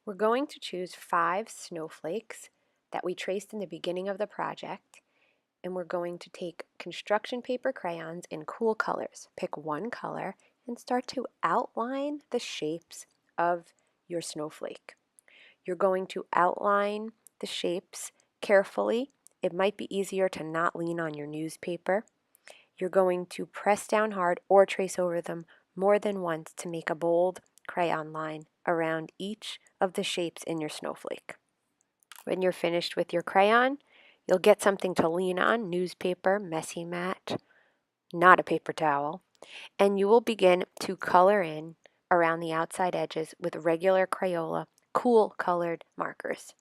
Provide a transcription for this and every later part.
We're going to choose 5 snowflakes that we traced in the beginning of the project, and we're going to take construction paper crayons in cool colors. Pick one color and start to outline the shapes of your snowflake. You're going to outline the shapes carefully. It might be easier to not lean on your newspaper. You're going to press down hard or trace over them more than once to make a bold crayon line around each of the shapes in your snowflake. When you're finished with your crayon, you'll get something to lean on, newspaper, messy mat, not a paper towel, and you will begin to color in around the outside edges with regular Crayola, cool colored markers.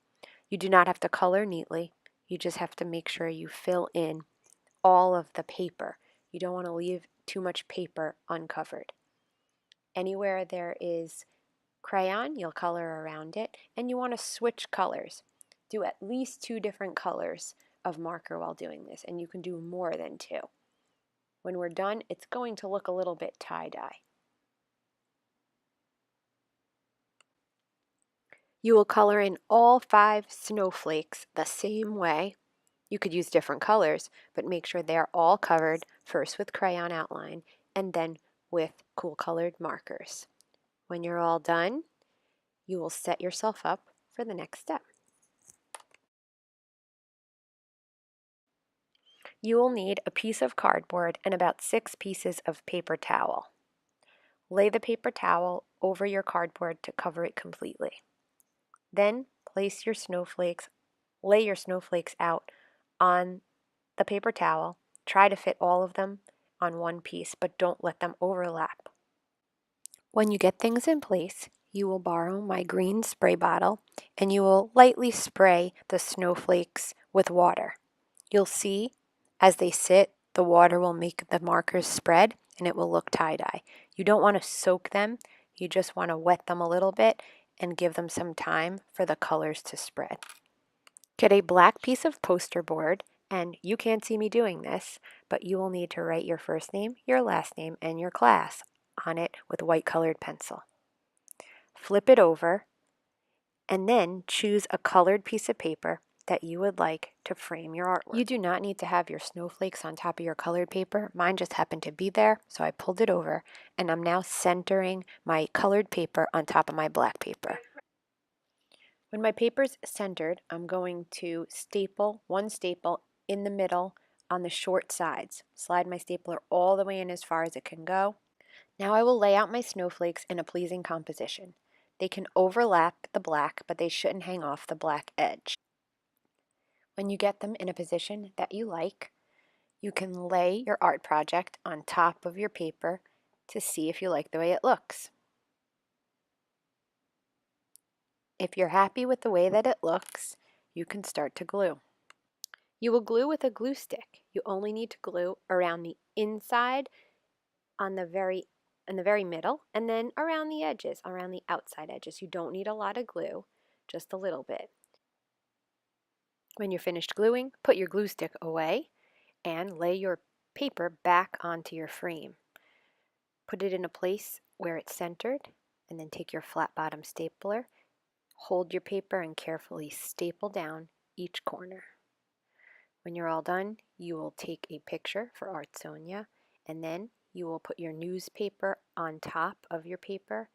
You do not have to color neatly, you just have to make sure you fill in all of the paper. You don't want to leave too much paper uncovered. Anywhere there is crayon, you'll color around it, and you want to switch colors. Do at least 2 different colors of marker while doing this, and you can do more than 2. When we're done, it's going to look a little bit tie-dye. You will color in all 5 snowflakes the same way. You could use different colors, but make sure they're all covered first with crayon outline and then with cool colored markers. When you're all done, you will set yourself up for the next step. You will need a piece of cardboard and about 6 pieces of paper towel. Lay the paper towel over your cardboard to cover it completely. Then place your snowflakes, lay your snowflakes out on the paper towel. Try to fit all of them on one piece, but don't let them overlap. When you get things in place, you will borrow my green spray bottle and you will lightly spray the snowflakes with water. You'll see as they sit, the water will make the markers spread and it will look tie-dye. You don't want to soak them, you just want to wet them a little bit and give them some time for the colors to spread. Get a black piece of poster board, and you can't see me doing this, but you will need to write your first name, your last name, and your class on it with white colored pencil. Flip it over and then choose a colored piece of paper that you would like to frame your artwork. You do not need to have your snowflakes on top of your colored paper. Mine just happened to be there, so I pulled it over, and I'm now centering my colored paper on top of my black paper. When my paper's centered, I'm going to staple one staple in the middle on the short sides. Slide my stapler all the way in as far as it can go. Now I will lay out my snowflakes in a pleasing composition. They can overlap the black, but they shouldn't hang off the black edge. When you get them in a position that you like, you can lay your art project on top of your paper to see if you like the way it looks. If you're happy with the way that it looks, you can start to glue. You will glue with a glue stick. You only need to glue around the inside in the very middle, and then around the edges, around the outside edges. You don't need a lot of glue, just a little bit. When you're finished gluing, put your glue stick away and lay your paper back onto your frame. Put it in a place where it's centered, and then take your flat bottom stapler, hold your paper, and carefully staple down each corner. When you're all done, you will take a picture for Art Sonia, and then you will put your newspaper on top of your paper